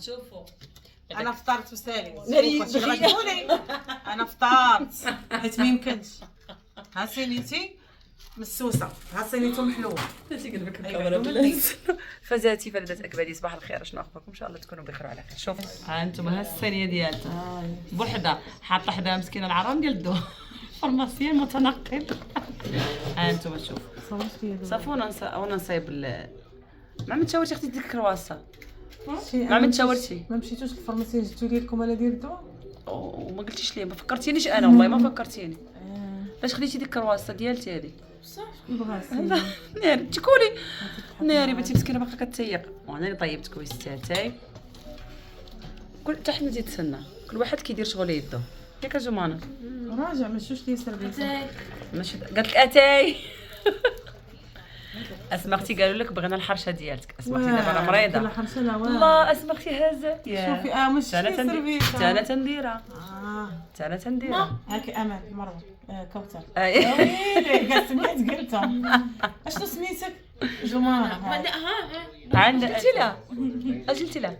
شوفوا انا فطرت وسالي غلبوني. انا فطرت حيت ما يمكنش. ها سينيتي مسوسه، ها سينيتو محلوه. فزاتي فلذات اكبادي، صباح الخير، شنو اخباركم؟ ان شاء الله تكونوا بخير وعلى خير. شوف ها انتم، ها الصينيه ديالتها بوحده حاطه حداها مسكينه العرام ديال الدو فارماسيين متنقل. ها انتم شوف صافي. وانا نصايب ما متشاورتي اختي ديك الكرواسه، ما متشاورتي، ما مشيتوش للفارماسيين جبتوا لي لكم انا ديال الدواء وما قلتيش لي، ما فكرتينيش انا والله ما فكرتيني. باش خديتي ديك الكرواسه ديالتي هذه بصح نبغى ناري تكولي ناري بنتي مسكينه باقا كتسيق، وانا اللي طيبت كويس تاعي. كل حتى حنا تيتسنى، كل واحد كيدير شغل يدو. ياك جمانه راجع ما شوش لي سيرفيس ماشي قالت لك اتاي. اسمع اختي قالوا لك بغينا الحرشه ديالتك. اسمع اختي دابا راه مريضه. الله اسمع اختي هازت. شوفي مش سيرفيس انا تنديرها. انا تنديرها. هاكي امل مروه كوثر. ويلي قالت سميت قلتها. اشنو سميتك؟ جمانه. عند قلتي لها قلتي لها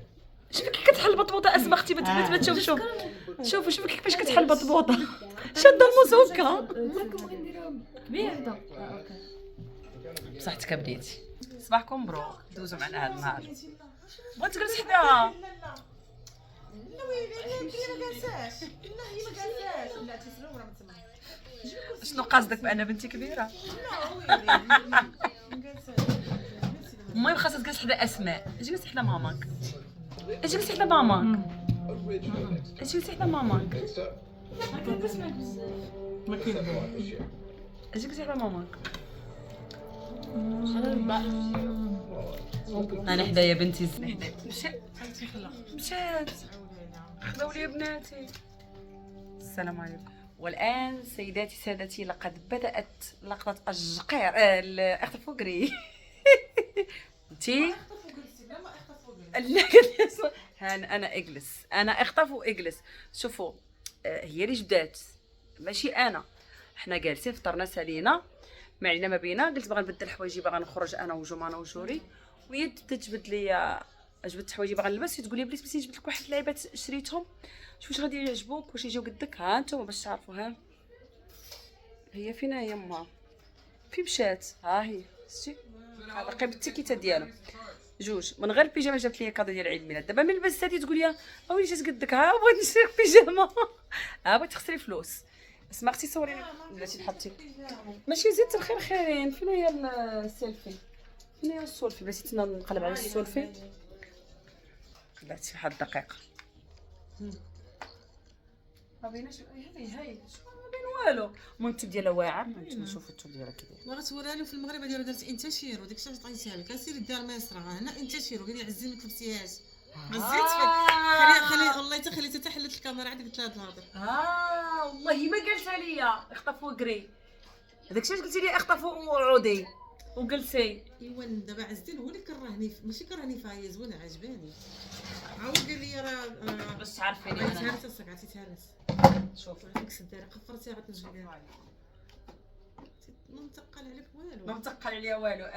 شوفي كي كتحل بطبوطه. اسمع اختي ما تشوف شوفوا شوفي كيفاش كتحل بطبوطه شاده الموس هكا. بصحتك بديتي. صباحكم مبروك، دوزوا معنا هذا النهار. بغيت تجلس حداها. لا ويلي ما جالساش. لا هي ما جالساش. لا تسلم راه ما تسمعش. شنو قصدك بان بنتي كبيره؟ لا ويلي ما جالساش. المهم خاصها تجلس حدا اسماء. جلسي حدا ماماك، جلسي حدا ماماك، جلسي حدا ماماك. ما كاين جلسي حدا ماماك. انا حدايا بنتي مشات خذوا لي بناتي. السلام عليكم. والان سيداتي سادتي لقد بدات لقطه الجقير الاختفوقري. انتي انا اجلس، انا اخطف واجلس. شوفوا هي اللي جبدات ماشي انا. حنا جالسين فطرنا سالينا ما علينا ما بينا. قلت باغا نبدل حوايجي، باغا نخرج انا وجمانه وجوري، وهي تجبد لي جبدت حوايجي باغا نلبس. تقول لي بليز نجبد لك واحد اللعيبات شريتهم، شوف واش غادي يعجبوك واش يجيو قدك. ها انتم باش تعرفوا. ها هي فين هي امها؟ فين مشات؟ ها هي شتي هذا قيب التيكيته ديالو جوج من غير بيجامه. جابت لي كادو ديال عيد الميلاد. دابا ملي لبست هذه تقول لي ويلي جات قدك. ها بغيت نشري بيجامه. ها بغيت تخسري فلوس. اسمع اختي صوريني بلاتي تحطي ماشي زيت الخير خيرين. فين هي السيلفي؟ فين هي السولفي؟ بلاتي نقلب على السولفي. بلاتي واحد الدقيقه ما بيناش. هاي ما بين والو. المهم التوب ديالها واعر. انتما شوفوا التوب ديالها كي داير. بغيت توريها له في المغرب ديالو درت انتشيرو ديك الشيء عطيتيها لك. سيري دار مصر هنا انتشيرو قال لي عزي ما كتبتيهاش. غزيت خلي والله حتى خليتها حتى حلت الكاميرا عاد قلت لها هاد الهضره. والله ما قالتها ليا اخطفوا قري. هذاك الشيء قلتي لي اخطفوا وعودي وجلسي. ايوا دابا عزتي هو اللي كرهني ماشي كرهني فيها، هي زوينه عجباني. عاود قال لي راه باش تعرفيني انا انا. عطيتها عطيتها راس. شوف عطيك سداره قفرتيها غتنجي بها. ما مثقل عليك والو. ما مثقل عليا والو.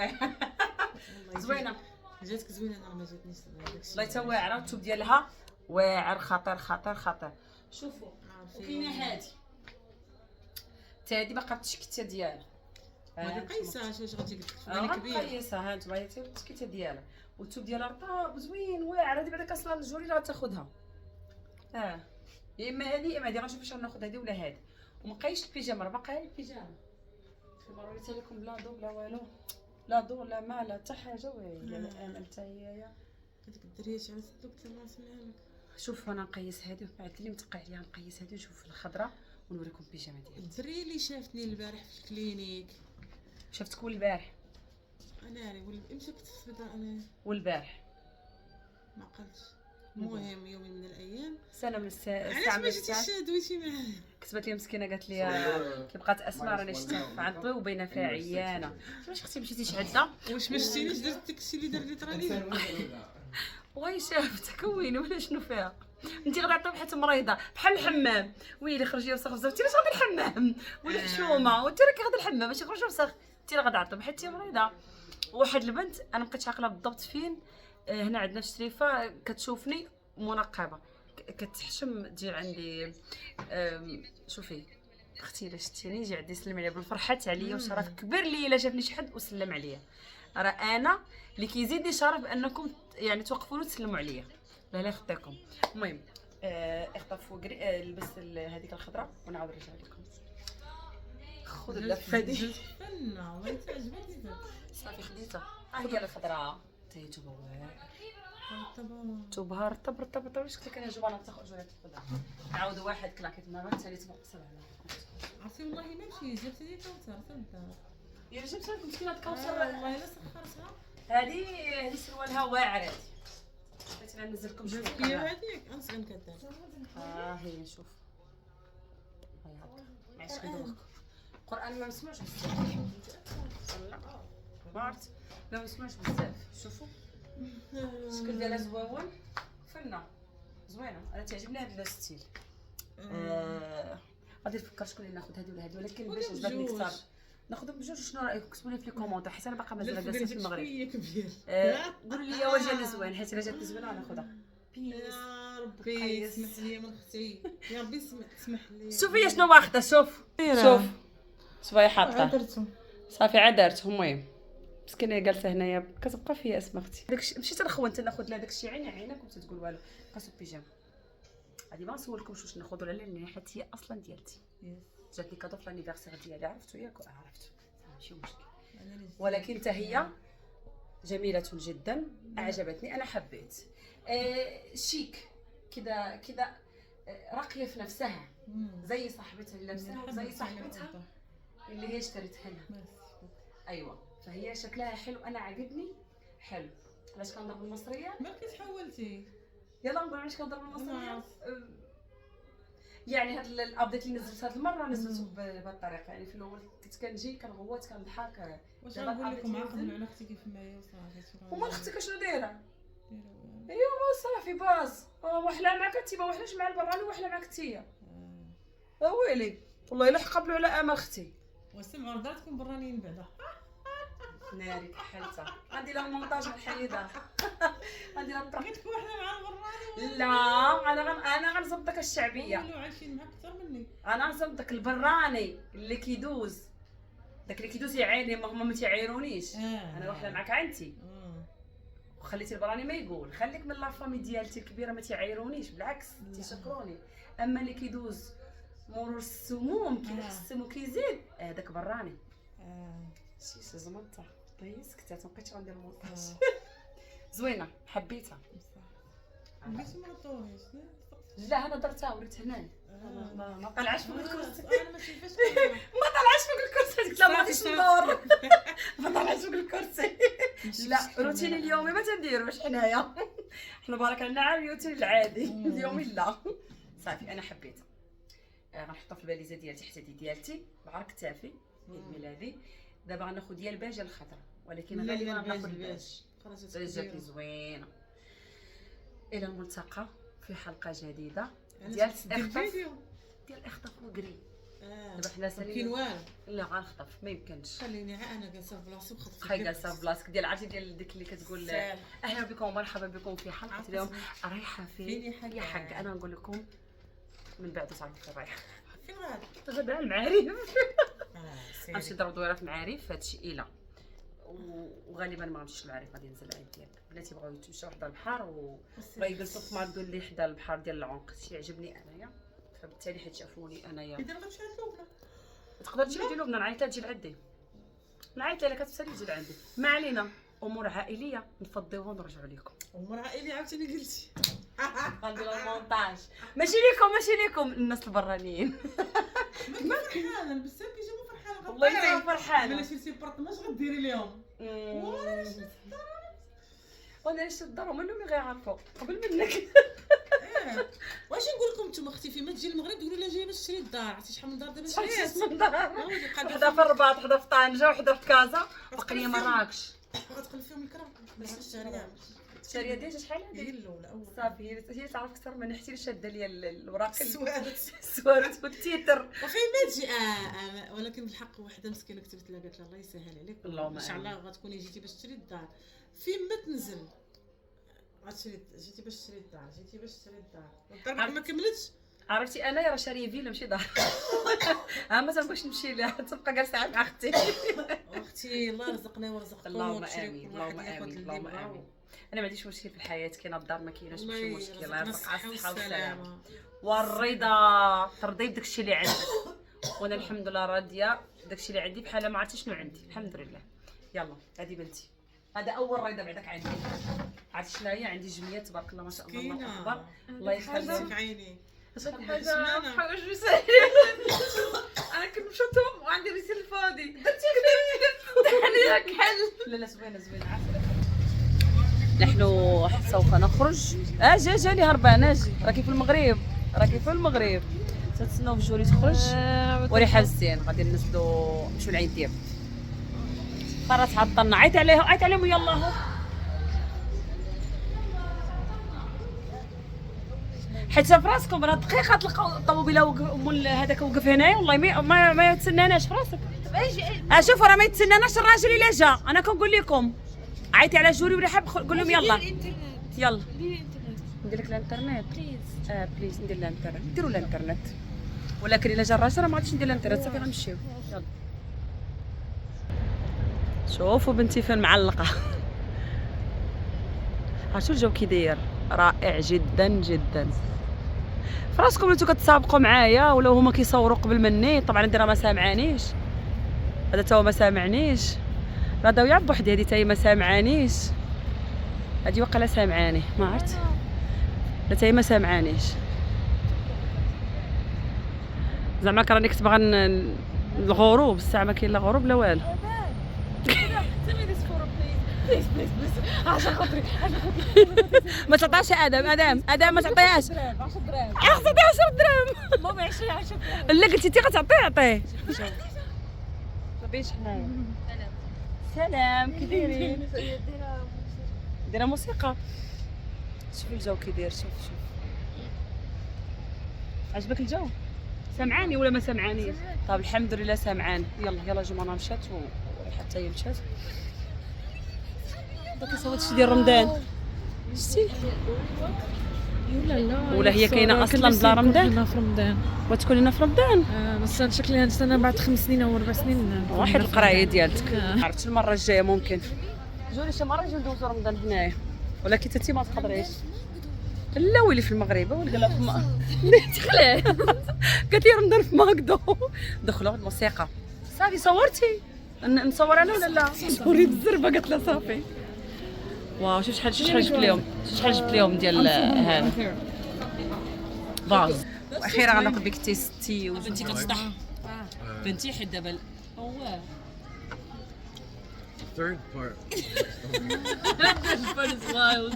زوينه جاتك زوينه. انا ما جاتنيش داكشي. والله حتى واعره. التوب ديالها واعر خطير خطير خطير. شوفوا وكاينه هادي حتى هادي باقا التشكيته ديالها. هادي قيسه اش غادي قلت لك كبير. قيسه ها انتما هي التشكيته ديالها والتوب ديالها رطاب زوين واعر. هادي بعدا كاصله الجوري راه تاخذها. يا اما هادي يا اما هادي. غنشوف واش غناخذ هادي ولا هادي. ومبقايش البيجامه راه باقا هي البيجامه. كما وريتها لكم بلا ضو بلا والو، لا ضو لا ما لا حتى حاجه. ويلي الامل حتى هي هذيك الدريه شعلت دوك ما سمعها لك. شوف انا نقيس هادي ومن بعد اللي متقع عليها نقيس هادي ونشوف الخضره ونوريكم البيجامه ديالي. الدريه اللي شافتني البارح في الكلينيك. شفتك البارح؟ انا امتى كنت في السبيطار انا؟ والبارح ما قلتش. المهم يوم من الايام سنه من الساعه علاش ما جيتيش دويتي معايا؟ كتبت لي مسكينه قالت لي كي بقات اسماء راني شتها عند طوي وبينه فيها عيانه. واش اختي مشيتيش عدا؟ واش ما شتينيش درت داكشي اللي دار لي طرالي؟ وي شافتك وين ولا شنو فيها؟ انت غادي عطيو حيت مريضه بحال الحمام. ويلي خرجي وسخ بزاف. انت علاش غادي الحمام؟ ولا حشومه وانت راكي غادي الحمام باش يخرج وسخ. انت اللي غادي عطيو حيت هي مريضه. واحد البنت انا مابقيتش عاقله بالضبط فين هنا عندنا في شريفه كتشوفني منقبه كتحشم تجي عندي. شوفي اختي الا شتيني يجي عندي يسلم عليا بالفرحات عليا وشرف كبير ليا الا شافني شي حد وسلم عليا. راه انا اللي كيزيدني شرف انكم يعني توقفوا وتسلموا عليا. لا يخطيكم. المهم اخطفوا لبس هذيك الخضراء ونعاود نرجع لكم. خذ اللفه هذه فنه والله تعجبني صافي خديتها. ها هي الخضراء تيجبوا تبهر طب واش قلت لك انا جبانه تاخذ جوله الخضراء. نعاود واحد كلاكيت النهار الثاني تنقصر على عرفتي والله ماشي جبت لي كوثر تبدا يا جبت لكم مسكينه الكوثر. والله الا سخرتها. هذه سروالها واعره. بغيت ننزل لكم شويه هي هذيك انسان كدار. هي شوف معليش كندوخ القران ما مسموعش بزاف. لا بارت لا مسموعش بزاف. شوفوا الشكل ديالها زوين فنه زوينه. انا تعجبني هذا الستيل. غادي نفكر شكون اللي ناخذ هذه ولا هذه ولكن باش عجبتني كثر ناخذهم بجوج. شنو رايكم؟ كتبوا لي في لي كومونتير حيت انا باقا مازال جالسه في المغرب. كبير. قولوا لي واش جاني زوين حيت الا جاتني زوينه غناخذها. يا ربي اسمح لي من اختي يا ربي اسمح لي. شوفي شنو واخده. شوف شوفي حاطه صافي عاد درتهم. المهم مسكينه جالسه هنايا كتبقى فيا اسم اختي. داكشي مشيت نخونت ناخذ لها داكشي عينك وانت تقول والو قاسو بيجام. غادي ما نسولكمش واش ناخذ ولا لا حيت هي اصلا ديالتي. جاتني كادو في لانيفرسير ديالي عرفتو ياك عرفتو ماشي مشكل. ولكن حتى هي جميله جدا اعجبتني انا حبيت. شيك كذا راقيه في نفسها زي صاحبتها اللي لابساها وزي صاحبتها اللي هي اشتريتها لها. ايوه فهي شكلها حلو انا عجبني حلو. علاش كنضرب المصريه مالك تحولتي؟ يلا نقول علاش كنضرب المصريه. يعني هاد الابديت اللي نزلت هاد المره نزلته بهذه الطريقه. يعني في الاول كنت كنجي كنغوت كنضحك. واش نقول لكم عاقبنا على اختي كيف ما هي وصافي. وما اختك اشنو دايره؟ ايوا صافي باز وحلا معك انت ما وحلاش مع البراني وحلا معك انت. ويلي والله الا قبلوا على امل اختي. وسمعوا رضاتكم برانيين بعدا ناري كحلتها. غندير لها المونتاج نحيدها. غندير لها بقيتك وحده مع البراني. لا انا غنزبط داك الشعبيه. كلوا عايشين معاك اكثر مني. انا غنزبط داك البراني اللي كيدوز داك اللي كيدوز يعيني هما ما تيعايرونيش. انا وحده معاك عندي وخليتي البراني ما يقول. خليك من لافامي ديالتي الكبيره ما تيعايرونيش بالعكس تيشكروني. اما اللي كيدوز مرور السموم كيحسن وكيزيد هذاك براني. شي زمطه طيس كنت مابقيتش غندير المونتاج. زوينه حبيتها. بغيتي ما طوليش. لا انا درتها وريت هنايا ما طلعش فوق الكرسي. انا ما شايفاش ما طلعش فوق الكرسي. قلت لها ما غاديش ندور. ما طلعش فوق الكرسي. لا روتيني اليومي ما تنديروش حنايا. حنا بارك الله على الروتين العادي اليومي لا. صافي انا حبيتها. غنحطها في الباليزه ديالتي حتى ديالتي مع كتافي عيد ميلادي. دابا غناخذ ديال الباج الخضراء ولكن غالبا غناخذ الباج. جاتني زوينه. الى الملتقى في حلقه جديده ديال اخطف وقري. دابا حنا سالين والو. لا غنخطف ما يمكنش. خليني انا جالسه في بلاصتي وخطفت. خاي جالسه في بلاصتك ديال عرفتي ديال ديك اللي كتقول اهلا بكم ومرحبا بكم في حلقه اليوم. رايحه فين يا حق؟ انا نقول لكم من بعد تعرفوا فين رايحه. فين غادي؟ تغدى المعارف. غنمشي نضرب دويره في المعارف هادشي الا وغالبا ما غنمشيش للمعارف غادي ننزل عند ديالك. بلاتي بغاو يتمشاو حدا البحر وبغا يجلسوا في ماركو اللي حدا البحر ديال العنق. شي يعجبني انايا فبالتالي حيت شافوني انايا. اذا غنمشي عند لبنان تقدر تجي لبنان. نعيط لها تجي لعندي. نعيط لها كتسالي تجي لعندي. ما علينا امور عائليه نفضيوها ونرجعوا لكم. امور عائليه عاوتاني قلتي. غندير المونتاج. ماشي لكم الناس البرانيين. ما فرحانه بزاف كيجيبوا فرحانه. والله حتى فرحانه. ملي شي بارطماج غديري لهم. وانا عشت الدار هما اللي غيعرفوا قبل منك. واش نقول لكم نتوما اختي فيما تجي المغرب تقولوا لها جايه باش تشري الدار. عرفتي شحال من دار دابا شريت من دار. وحده في الرباط وحده في طنجه وحده في كازا بقيه مراكش. غتدخل فيهم الكرا باش الشاريه. الشاريه ديالها شحال هي الاولى اول صافي هي تعرف اكثر من حتى شاده ليا الوراق السوارت والتيتر. وفين ما تجي ولكن بالحق وحده مسكينه كتبت لها قالت لها الله يسهل عليك اللهم ان شاء الله غتكوني جيتي باش تشري الدار. فين ما تنزل عاد جيتي باش تشري الدار، الدار ما كملتش. عرفتي انا راه شاريه فيلا ماشي دار. ما تنبغيش نمشي لها، تبقى جالسه مع اختي. اختي الله رزقنا ورزقكم. اللهم امين، اللهم امين، اللهم امين. انا ما عنديش مشكل في الحياه، كاينه الدار ما كايناش ماشي مشكل. الله يرزقك الصحه والسلامه والرضا، ترضي بداك الشيء اللي عندك. وانا الحمد لله راضيه داكشي اللي عندي بحال ما عرفتي شنو عندي، الحمد لله. يلا هذه بنتي، هذا اول رضا بعدك عندي. عرفتي شنو هي؟ عندي جميع تبارك الله ما شاء الله، الله اكبر، الله يخليك عيني. حاجه مسهله. انا كنت مشطهم وعندي رسيل فاضي، درتي لك حل. لا زوينه عافيه. نحن سوف نخرج. جالي هربان، اجي راكي في المغرب، تتسناو في جوري تخرج وريحه مزيان. غادي ننزلوا نمشيو لعين دياب. قررت عطلنا، عيط عليهم يلا هو. حيت في راسكم راه دقيقه تلقاو الطوموبيله مول هذاك وقف هنايا، والله ما يتسناناش في راسك. شوفوا راه ما يتسناناش الراجل الا جا. انا كنقول لكم عيطي على جوري وريحه، قول لهم يلا ندير لك الانترنت بليز ندير الانترنت. ديروا الانترنت، ولكن الا جا الراجل راه ما غاديش ندير الانترنت، صافي غنمشيو. يلا شوفوا بنتي فين معلقه. عرفتوا الجو كي داير؟ رائع جدا. فراسكم نتو كتسابقوا معايا ولا هما كيصوروا قبل مني. طبعا انت راه ما سامعانيش، هذا تا هو ما سامعنيش، راه داويه بوحدي، هذه تا هي ما سامعانيش، هذه واقيلا سامعاني ما عرفت، لا تا هي ما سامعانيش. زعما راني كنت باغا الغروب، الساعه ما كاين لا غروب لا والو. عشان خاطري ما تعطيهاش ادم ما تعطيهاش. 10 دراهم تعطي 10 دراهم. ماما 20 لا قلتي انت غتعطيه عطيه. صافي حنايا. سلام كي دايرين؟ دايره موسيقى. شوفي الجو كي داير. شوف عجبك الجو؟ سمعاني ولا ما سمعانيش؟ طيب الحمد لله سمعان. يلا جمانه مشات وحتى هي مشات. داك صوت شي ديال رمضان شتي ولا هي كاينه اصلا بلا رمضان؟ في رمضان وتكون لنا في رمضان. بس شكلي نستنى بعد 5 سنين او 4 سنين واحد القرايه ديالتك. عرفت المره الجايه ممكن جوني شي مره نجيو ندوزو رمضان هنايا، ولكن تتي ما تقدريش. لا ويلي في المغرب ولا لا في تخلع. قالت لي رمضان في ماكدو. دخلوا الموسيقى. صافي صورتي نصور انا ولا لا؟ صوري بالزربه. قالت لها صافي. واو شوف شحال جبت لهم ديال هذا باز. واخيرا غناخذ بك تيستي. بنتي كتصدح بنتي حيت دابا هو third part. This part is wild.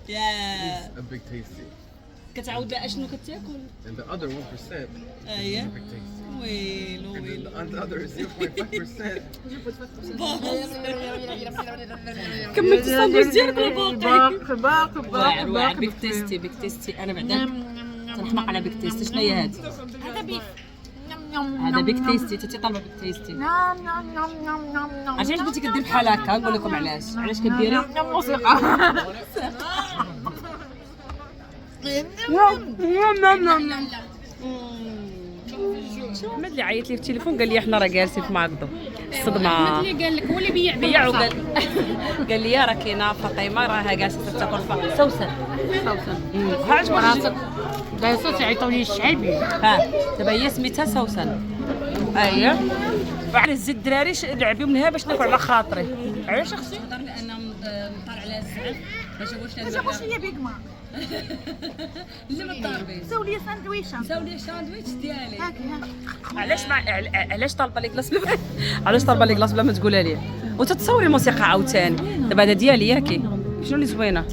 Yeah. It's a big tasty. كتعاود لها اشنو كتاكل. And the other 1% اييه. is a big tasty. ويلو And the other 0.5%. كملت الساندويتش ديالك ولا باقي واعر بيك تيستي. انا بعدا تنحماق على بيك تيستي. شنو هي هادي؟ هذا بيف. هذا بيك تيستي. تتي طالبه بيك تيستي. عرفتي علاش بنتي كدير بحال هكا؟ نقول لكم علاش كديري موسيقى. احمد اللي عيط لي في التليفون قال لي احنا راه جالسين في ماكدو. الصدمه. احمد اللي قال لك هو اللي بيع قال لي راه كاينه فاطمه راها جالسه تاكل سوسن. ها عجبك راسك؟ دا صوتي عيطوني الشعبي. ها دابا هي سميتها سوسن. اييه وعلى الزيت الدراري لعبوا منها باش ناكل على خاطري. علاش اختي؟ نهضر لان مطلع عليها الزعف باش واش هي بيك ماك. لا ما طالبين. ساولي ساندويشه. ساولي الساندويتش ديالي. هاكي علاش طالبه لي كلاص بلا علاش طالبه لي كلاص بلا ما تقولها لي وتتصوري الموسيقى عاوتاني. دابا هذا ديالي ياكي شنو اللي زوينه.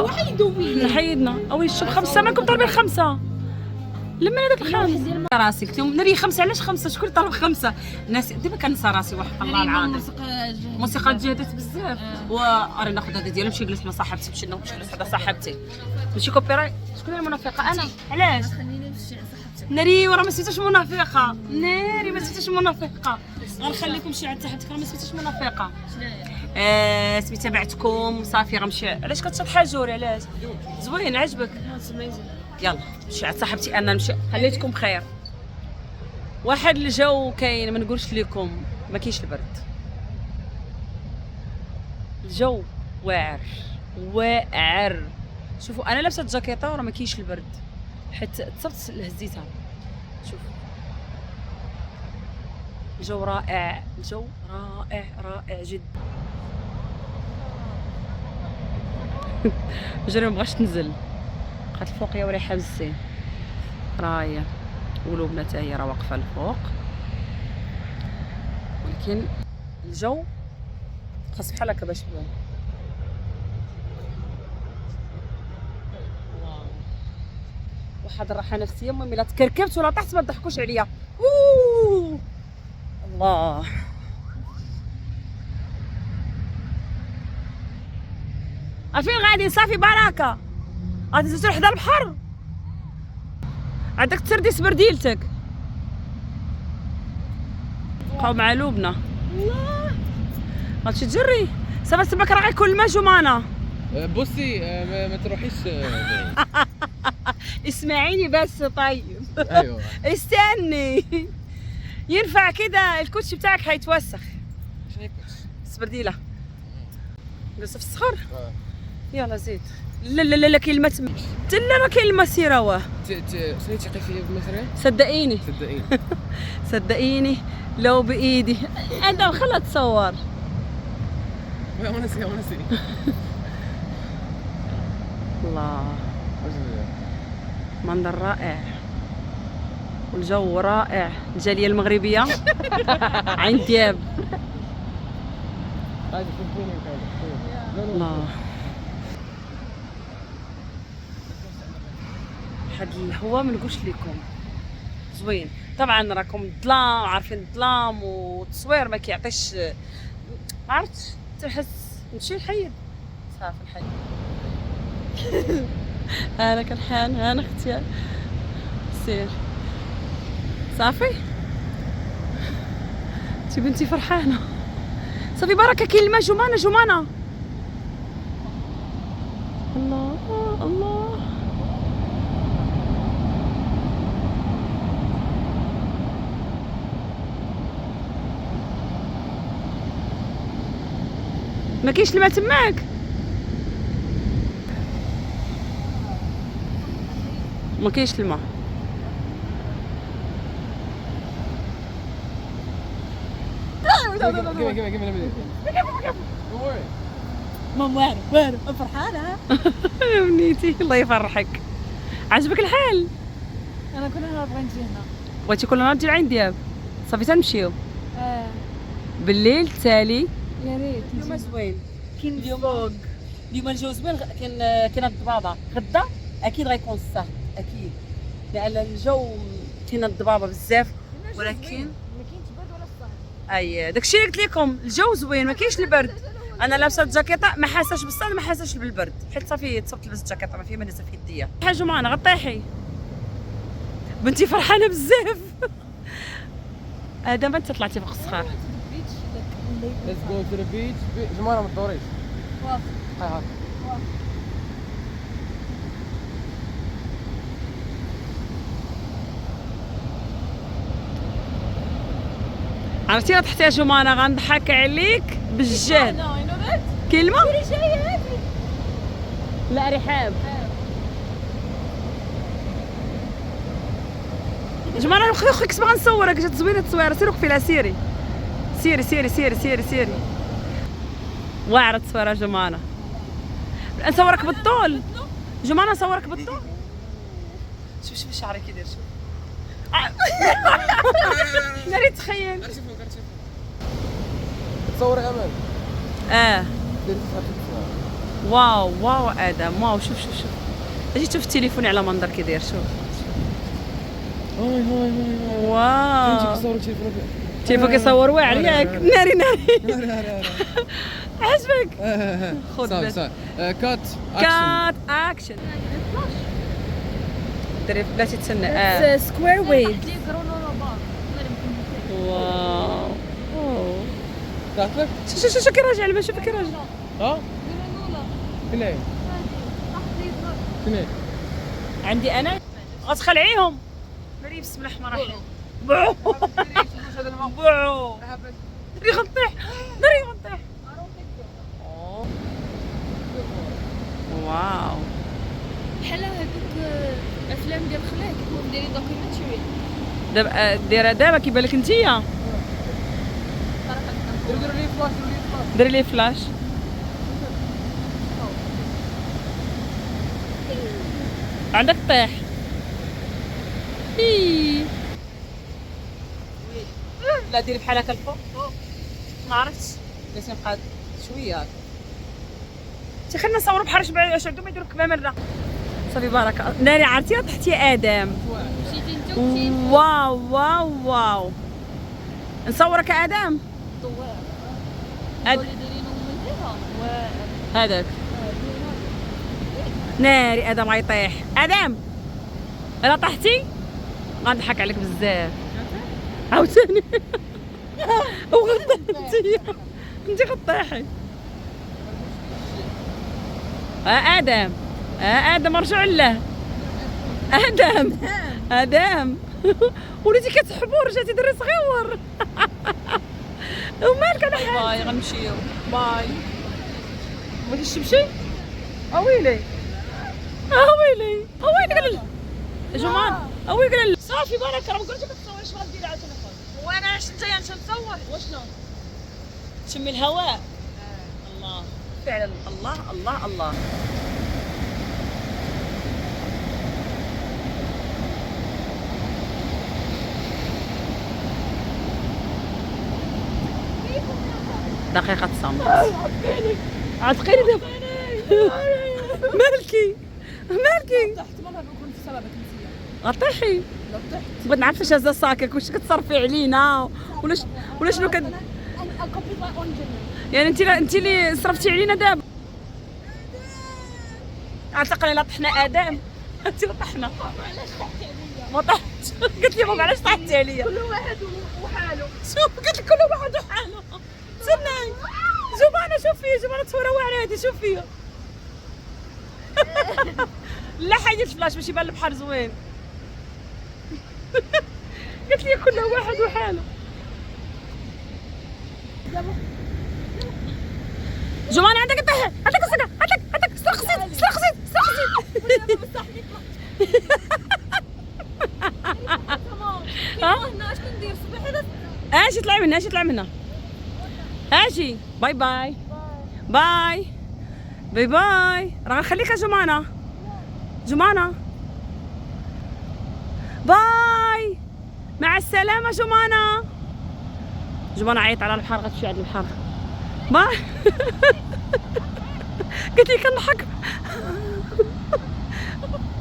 حيدو حيدنا اوي شوف 5 مالكم طالبين 5 لما هذاك الخامس راسي قلت لهم ناري 5 علاش 5 شكون طالب 5 الناس دابا كنسى راسي وحق الله العظيم. الموسيقى تجهدت بزاف وراني ناخذ هذا ديالي نمشي نجلس مع صاحبتي نمشي نجلس هذا صاحبتي ماشي كوبي رايت. شكون هي المنافقه؟ انا. علاش خليني نمشي على صاحبتي ناري وراه ما سميتهاش منافقه. ناري ما سميتهاش منافقه. غنخليكم شي عند صاحبتك راه ما سميتهاش منافقه. سميتها بعتكم صافي غنمشي. علاش كتشطحي جوري؟ علاش زوين عجبك؟ يلا مشي عند صاحبتي انا نمشي. خليتكم بخير. واحد الجو كاين ما نقولش لكم، ما كاينش البرد، الجو واعر واعر. شوفوا انا لابسه جاكيطه وراه ما كاينش البرد، حيت تصبت لهزيتها. شوف الجو رائع، الجو رائع رائع جدا. جري مبغاش تنزل، بقات الفوق يا وريحه بزين راهي، ولوبنا حتى هي راه واقفه الفوق، ولكن الجو خاص بحال هكا باش يبان. واحد الراحه نفسيه. المهم الا تكركبت ولا طحت ما تضحكوش عليا. الله فين غادي؟ صافي بركه غادي تروح حدا البحر، عندك تسردي سبرديلتك. بقاو مع لوبنا. الله غتمشي تجري صافي تبارك راه غيكون الماء جمانه. بصي ما تروحيش اسمعيني بس طيب. ايوه استني ينفع كده الكوتشي بتاعك حيتوسخ. شنو يكونش سبرديله جلس في الصخر. يلا زيد. لا لا لا كاين الماء تما. لا راه كاين الماء سير واه. شنو تيقي فيا بالمصري؟ صدقيني صدقيني صدقيني لو بايدي. انت خلها تصور. ونسي الله منظر رائع والجو رائع. الجاليه المغربيه عين دياب. الله هاد الهوا ما نقولش لكم زوين. طبعا راكم الظلام، عارفين الظلام والتصوير ما كيعطيش، ما عرفتش تحس. نمشي نحيد صافي نحيد. انا كنحان انا اختي سير صافي. انتي بنتي فرحانه صافي بركه. كاين الماء جمانه جمانه. الله الله ما كاينش الماء تماك. ما كاينش الماء. ماما وارو فرحانه. يا بنيتي الله يفرحك. عجبك الحال؟ انا كل نهار بغيت نجي هنا. بغيتي كل نهار تجي لعند دياب؟ صافي تنمشيو بالليل التالي. يا ريت اليوم زوين. كاين اليوم الجو زوين. كاين الضبابه. غدا اكيد غيكون السهل اكيد، لان الجو كاين الضبابه بزاف. ولكن ما كاينش برد ولا الصهد. اي داكشي اللي قلت لكم، الجو زوين ما كاينش البرد. انا لابسه الجاكيطه ما حاساش بالصهد ما حاساش بالبرد، حيت صافي تصبت لبست الجاكيطه ما فيها ما نزل في يديا. حاجه معنا غطيحي بنتي فرحانه بزاف. دابا انت طلعتي فوق الصخر. Let's go to the beach. جمانة ما تدوريش. واخا. هاي هاك. عرفتي راه تحتاج جمانه غنضحك عليك بالجهد. كلمه لا رحاب. جمانه خليك باغا نصورك جات زوينه التصويره. سيري وقفي لها سيري سيري سيري سيري سيري سيري. واعره التصويره جمانه. نصورك بالطول جمانه نصورك بالطول. شوف شعري كيدير. شوف ناري تخيل. تصوري امل. واو واو ادم واو. شوف شوف شوف اجي تشوف تليفوني على منظر كيدير. شوف واو تليفونك يصور واعر ياك. ناري ناري عجبك. خذ بس كات اكشن. دري بلاتي تسنى. سكوير ويف. واو قالت لك شو كي راجع لما شوف كي راجع. ها كناي كناي عندي انا غتخلعيهم مري بسم الله الرحمن الرحيم. بوعو بوعو دري غنطيح دري غنطيح. واو بحال هذوك افلام ديال خلاك كيكونوا دايرين دوكيومنتري. دابا دابا كيبان لك انتيا دير لي فلاش ديري لي فلاش. عندك طيح لا ديري بحال هكا الفوق ما عرفتش لازم نبقى شويه هكا. انت خلينا نصوروا بحال باش عندهم يديروا كما مره. صافي بارك ناري عرفتي طحتي ادم. مشيتي انت وتي واو واو واو نصورك ادم اللي دايرينهم من ديها هذاك ناري ادم غيطيح. ادم الا طحتي غنضحك عليك بزاف عاوتاني. وغنطيح انت غطيحي. ادم ادم رجع له. ادم وليتي كتحبور رجعتي دري صغيور. ومالك على حالك. باي غنمشيو باي. بغيتي تمشي؟ اويلي اويلي قال جمان قال صافي بارك راه ما قلتش كتصور. اش غديري عاوتاني خويا وانا اش انت نمشي نصور واشنو تشمي الهواء. الله فعلا الله الله الله. دقيقة صمت. عتقيني دابا. مالكي تحت مرة بكون في سببك انت. غطيحي. لو طحت بغيت نعرف فاش هزا صاكك واش كتصرفي علينا ولا شنو كد. I'll complete my own journey. يعني انت اللي صرفتي علينا دابا. اعتقد لا طحنا ادم انت اللي طحنا. ما طحتش. قلت لي ماما علاش طحتي عليا. كل واحد وحاله. شوف قلت لك كل واحد وحاله. سناي زبانه شوفي زبانه تصويره واعره هذه شوفي. لا حيدي الفلاش باش يبان البحر زوين. قلت لي كل واحد وحاله. جمان عندك طيح عندك السكه عندك استرخصي. هنا اش كندير صباحي اجي طلعي منها اجي. باي باي باي باي باي. راه غنخليك يا جمانة باي مع السلامة جمانة عيط على البحر غتمشي عند البحر باي. قلت لي كنضحك.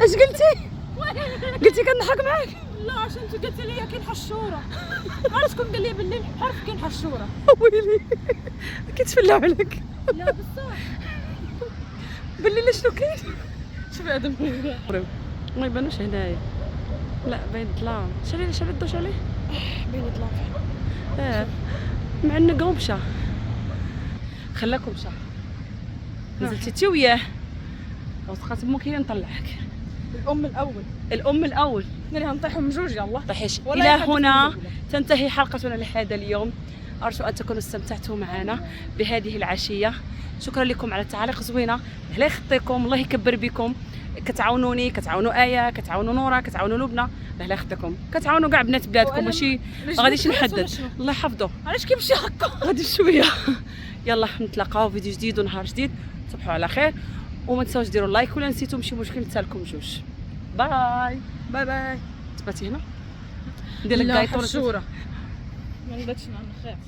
اش قلتي كنضحك معاك. لا عشان انت قلتي لي كاين حشوره. علاش شكون قال لي باللي البحر كاين حشوره؟ ويلي كيتفلاو عليك. لا بصح باللي لا شنو كاين. شوف ادم ما يبانوش هنايا. لا باين الظلام. شالي الضوء عليه بين الظلام. معنقو مشى خلاكم مشى. نزلتي انت وياه وسقات ممكن نطلعك. الام الاول ناري غنطيحوا من جوج يلاه. طيحيش. الى هنا تنتهي حلقتنا لهذا اليوم. ارجو ان تكونوا استمتعتوا معنا بهذه العشيه. شكرا لكم على التعاليق زوينه. الله يخطيكم الله يكبر بكم. كتعاونوني كتعاونوا ايه كتعاونوا نورا كتعاونوا لبنى. الله يخطيكم كتعاونوا كاع بنات بلادكم ماشي غاديش نحدد. الله يحفظه. علاش كيمشي هكا؟ غادي شويه. يلا نتلاقاو فيديو جديد ونهار جديد. تصبحوا على خير وما تنساوش ديروا لايك ولا نسيتوا ماشي مشكل نتسالكم جوج. باي تباتي هنا ندير لك لا كايطور. حشوره ما نباتش نخاف.